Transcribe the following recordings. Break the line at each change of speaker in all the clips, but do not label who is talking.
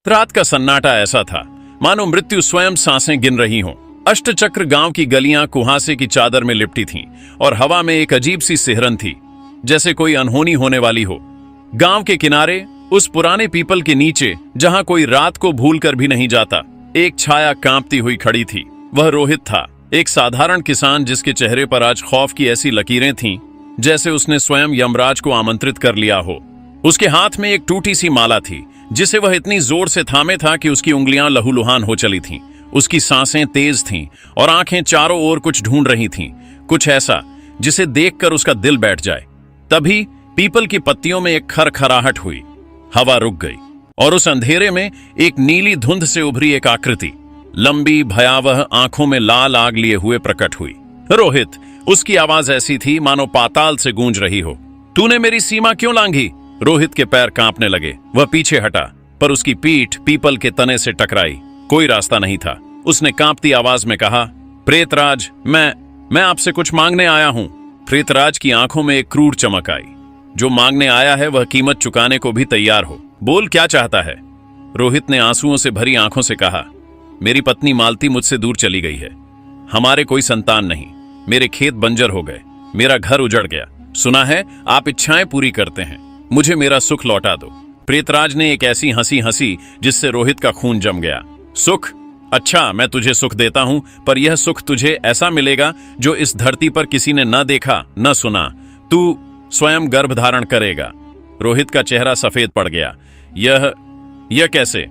रात का सन्नाटा ऐसा था मानो मृत्यु स्वयं सांसें गिन रही हों। अष्टचक्र गांव की गलियां कुहासे की चादर में लिपटी थीं और हवा में एक अजीब सी सिहरन थी, जैसे कोई अनहोनी होने वाली हो। गांव के किनारे उस पुराने पीपल के नीचे, जहां कोई रात को भूल कर भी नहीं जाता, एक छाया कांपती हुई खड़ी थी। वह रोहित था, एक साधारण किसान जिसके चेहरे पर आज खौफ की ऐसी लकीरें थीं जैसे उसने स्वयं यमराज को आमंत्रित कर लिया हो। उसके हाथ में एक टूटी सी माला थी जिसे वह इतनी जोर से थामे था कि उसकी उंगलियां लहूलुहान हो चली थीं। उसकी सांसें तेज थीं और आंखें चारों ओर कुछ ढूंढ रही थीं, कुछ ऐसा जिसे देखकर उसका दिल बैठ जाए। तभी पीपल की पत्तियों में एक खरखराहट हुई, हवा रुक गई और उस अंधेरे में एक नीली धुंध से उभरी एक आकृति लंबी भयावह आंखों में लाल आग लिए हुए प्रकट हुई। रोहित, उसकी आवाज ऐसी थी मानो पाताल से गूंज रही हो। तूने मेरी सीमा क्यों लांघी? रोहित के पैर कांपने लगे। वह पीछे हटा, पर उसकी पीठ पीपल के तने से टकराई। कोई रास्ता नहीं था। उसने कांपती आवाज में कहा, प्रेतराज, मैं आपसे कुछ मांगने आया हूं। प्रेतराज की आंखों में एक क्रूर चमक आई। जो मांगने आया है वह कीमत चुकाने को भी तैयार हो। बोल, क्या चाहता है? रोहित ने आंसुओं से भरी आंखों से कहा, मेरी पत्नी मालती मुझसे दूर चली गई है। हमारे कोई संतान नहीं। मेरे खेत बंजर हो गए। मेरा घर उजड़ गया। सुना है आप इच्छाएं पूरी करते हैं। मुझे मेरा सुख लौटा दो। प्रेतराज ने एक ऐसी हंसी हंसी जिससे रोहित का खून जम गया। सुख? अच्छा, मैं तुझे सुख देता हूं, पर यह सुख तुझे ऐसा मिलेगा जो इस धरती पर किसी ने न देखा न सुना। तू स्वयं गर्भ धारण करेगा। रोहित का चेहरा सफेद पड़ गया। यह कैसे?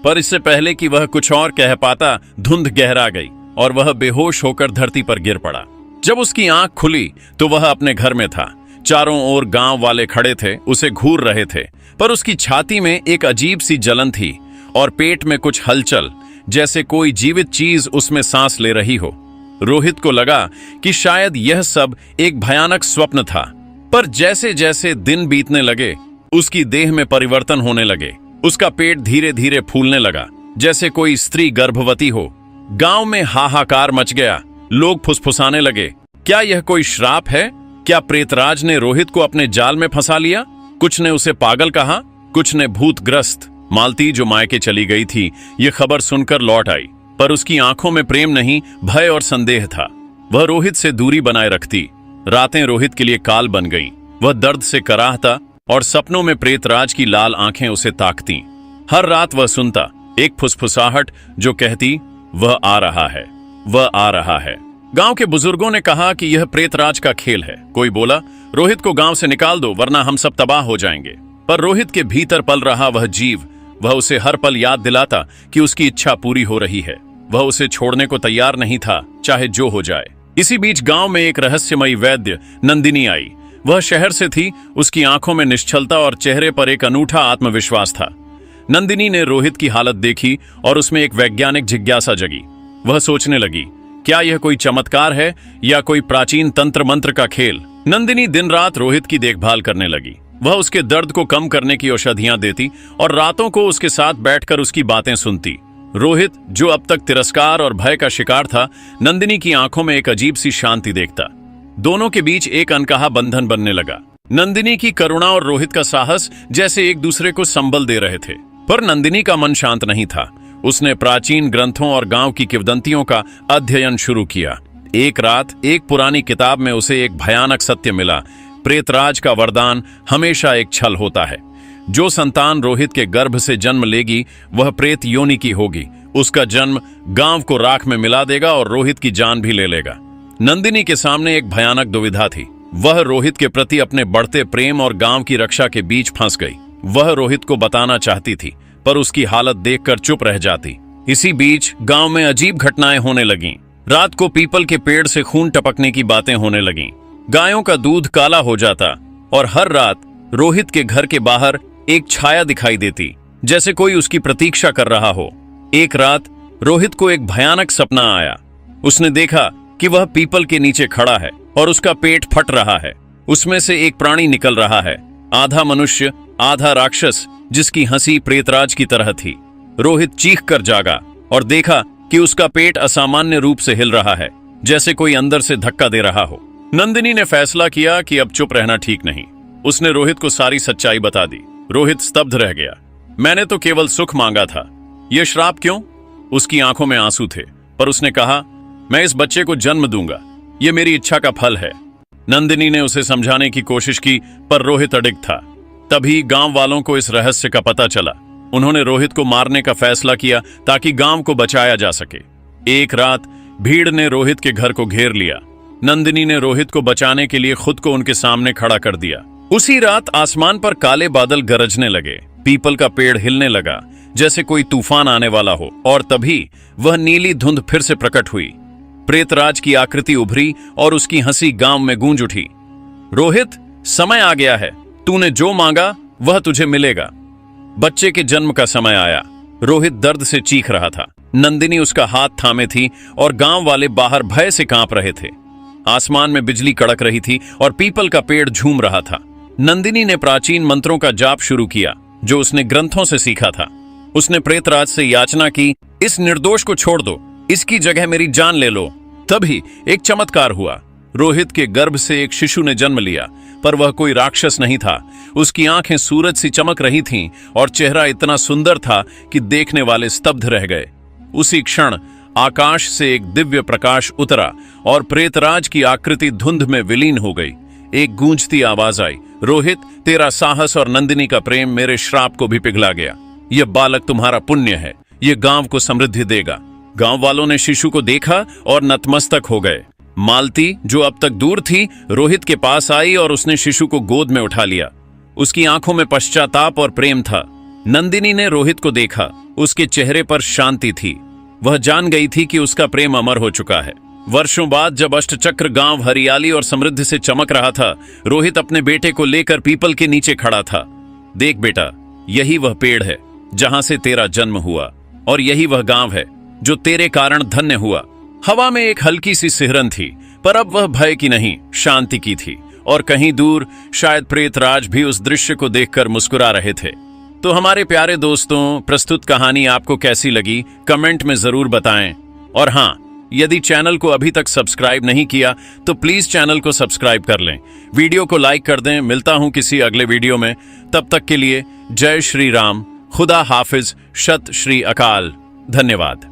पर इससे पहले कि वह कुछ और कह पाता, धुंध गहरा गई और वह बेहोश होकर धरती पर गिर पड़ा। जब उसकी आंख खुली तो वह अपने घर में था। चारों ओर गांव वाले खड़े थे, उसे घूर रहे थे, पर उसकी छाती में एक अजीब सी जलन थी और पेट में कुछ हलचल, जैसे कोई जीवित चीज उसमें सांस ले रही हो। रोहित को लगा कि शायद यह सब एक भयानक स्वप्न था, पर जैसे जैसे दिन बीतने लगे उसकी देह में परिवर्तन होने लगे। उसका पेट धीरे धीरे फूलने लगा, जैसे कोई स्त्री गर्भवती हो। गांव में हाहाकार मच गया। लोग फुसफुसाने लगे, क्या यह कोई श्राप है? क्या प्रेतराज ने रोहित को अपने जाल में फंसा लिया? कुछ ने उसे पागल कहा, कुछ ने भूतग्रस्त। मालती, जो मायके चली गई थी, यह खबर सुनकर लौट आई, पर उसकी आंखों में प्रेम नहीं, भय और संदेह था। वह रोहित से दूरी बनाए रखती। रातें रोहित के लिए काल बन गईं। वह दर्द से कराहता और सपनों में प्रेतराज की लाल आंखें उसे ताकती। हर रात वह सुनता एक फुसफुसाहट जो कहती, वह आ रहा है, वह आ रहा है। गांव के बुजुर्गों ने कहा कि यह प्रेतराज का खेल है। कोई बोला, रोहित को गांव से निकाल दो वरना हम सब तबाह हो जाएंगे। पर रोहित के भीतर पल रहा वह जीव, वह उसे हर पल याद दिलाता कि उसकी इच्छा पूरी हो रही है। वह उसे छोड़ने को तैयार नहीं था, चाहे जो हो जाए। इसी बीच गांव में एक रहस्यमयी वैद्य नंदिनी आई। वह शहर से थी। उसकी आंखों में निश्चलता और चेहरे पर एक अनूठा आत्मविश्वास था। नंदिनी ने रोहित की हालत देखी और उसमें एक वैज्ञानिक जिज्ञासा जगी। वह सोचने लगी, क्या यह कोई चमत्कार है या कोई प्राचीन तंत्र मंत्र का खेल? नंदिनी दिन रात रोहित की देखभाल करने लगी। वह उसके दर्द को कम करने की औषधियां देती और रातों को उसके साथ बैठकर उसकी बातें सुनती। रोहित, जो अब तक तिरस्कार और भय का शिकार था, नंदिनी की आंखों में एक अजीब सी शांति देखता। दोनों के बीच एक अनकहा बंधन बनने लगा। नंदिनी की करुणा और रोहित का साहस जैसे एक दूसरे को संबल दे रहे थे। पर नंदिनी का मन शांत नहीं था। उसने प्राचीन ग्रंथों और गांव की किंवदंतियों का अध्ययन शुरू किया। एक रात एक पुरानी किताब में उसे एक भयानक सत्य मिला। प्रेतराज का वरदान हमेशा एक छल होता है। जो संतान रोहित के गर्भ से जन्म लेगी वह प्रेत योनि की होगी। उसका जन्म गांव को राख में मिला देगा और रोहित की जान भी ले लेगा। नंदिनी के सामने एक भयानक दुविधा थी। वह रोहित के प्रति अपने बढ़ते प्रेम और गांव की रक्षा के बीच फंस गई। वह रोहित को बताना चाहती थी, पर उसकी हालत देखकर चुप रह जाती। इसी बीच गांव में अजीब घटनाएं होने लगीं। रात को पीपल के पेड़ से खून टपकने की बातें होने लगीं। गायों का दूध काला हो जाता और हर रात रोहित के घर के बाहर एक छाया दिखाई देती, जैसे कोई उसकी प्रतीक्षा कर रहा हो। एक रात रोहित को एक भयानक सपना आया। उसने देखा कि वह पीपल के नीचे खड़ा है और उसका पेट फट रहा है। उसमें से एक प्राणी निकल रहा है, आधा मनुष्य आधा राक्षस, जिसकी हंसी प्रेतराज की तरह थी। रोहित चीख कर जागा और देखा कि उसका पेट असामान्य रूप से हिल रहा है, जैसे कोई अंदर से धक्का दे रहा हो। नंदिनी ने फैसला किया कि अब चुप रहना ठीक नहीं। उसने रोहित को सारी सच्चाई बता दी। रोहित स्तब्ध रह गया। मैंने तो केवल सुख मांगा था, यह श्राप क्यों? उसकी आंखों में आंसू थे, पर उसने कहा, मैं इस बच्चे को जन्म दूंगा, यह मेरी इच्छा का फल है। नंदिनी ने उसे समझाने की कोशिश की, पर रोहित अडिग था। तभी गांव वालों को इस रहस्य का पता चला। उन्होंने रोहित को मारने का फैसला किया ताकि गांव को बचाया जा सके। एक रात भीड़ ने रोहित के घर को घेर लिया। नंदिनी ने रोहित को बचाने के लिए खुद को उनके सामने खड़ा कर दिया। उसी रात आसमान पर काले बादल गरजने लगे, पीपल का पेड़ हिलने लगा जैसे कोई तूफान आने वाला हो, और तभी वह नीली धुंध फिर से प्रकट हुई। प्रेतराज की आकृति उभरी और उसकी हंसी गांव में गूंज उठी। रोहित, समय आ गया है, तूने जो मांगा वह तुझे मिलेगा। बच्चे के जन्म का समय आया। रोहित दर्द से चीख रहा था। नंदिनी उसका हाथ थामे थी और गांव वाले बाहर भय से कांप रहे थे। आसमान में बिजली कड़क रही थी और पीपल का पेड़ झूम रहा था। नंदिनी ने प्राचीन मंत्रों का जाप शुरू किया जो उसने ग्रंथों से सीखा था। उसने प्रेतराज से याचना की, इस निर्दोष को छोड़ दो, इसकी जगह मेरी जान ले लो। तभी एक चमत्कार हुआ। रोहित के गर्भ से एक शिशु ने जन्म लिया, पर वह कोई राक्षस नहीं था। उसकी आंखें सूरज सी चमक रही थीं और चेहरा इतना सुंदर था कि देखने वाले स्तब्ध रह गए। उसी क्षण आकाश से एक दिव्य प्रकाश उतरा और प्रेतराज की आकृति धुंध में विलीन हो गई। एक गूंजती आवाज आई, रोहित, तेरा साहस और नंदिनी का प्रेम मेरे श्राप को भी पिघला गया। यह बालक तुम्हारा पुण्य है, यह गांव को समृद्धि देगा। गांव वालों ने शिशु को देखा और नतमस्तक हो गए। मालती, जो अब तक दूर थी, रोहित के पास आई और उसने शिशु को गोद में उठा लिया। उसकी आंखों में पश्चाताप और प्रेम था। नंदिनी ने रोहित को देखा, उसके चेहरे पर शांति थी। वह जान गई थी कि उसका प्रेम अमर हो चुका है। वर्षों बाद जब अष्टचक्र गांव हरियाली और समृद्धि से चमक रहा था, रोहित अपने बेटे को लेकर पीपल के नीचे खड़ा था। देख बेटा, यही वह पेड़ है जहां से तेरा जन्म हुआ, और यही वह गांव है जो तेरे कारण धन्य हुआ। हवा में एक हल्की सी सिहरन थी, पर अब वह भय की नहीं, शांति की थी। और कहीं दूर शायद प्रेतराज भी उस दृश्य को देखकर मुस्कुरा रहे थे। तो हमारे प्यारे दोस्तों, प्रस्तुत कहानी आपको कैसी लगी कमेंट में जरूर बताएं। और हां, यदि चैनल को अभी तक सब्सक्राइब नहीं किया तो प्लीज चैनल को सब्सक्राइब कर लें, वीडियो को लाइक कर दें। मिलता हूं किसी अगले वीडियो में, तब तक के लिए जय श्री राम, खुदा हाफिज, शत श्री अकाल, धन्यवाद।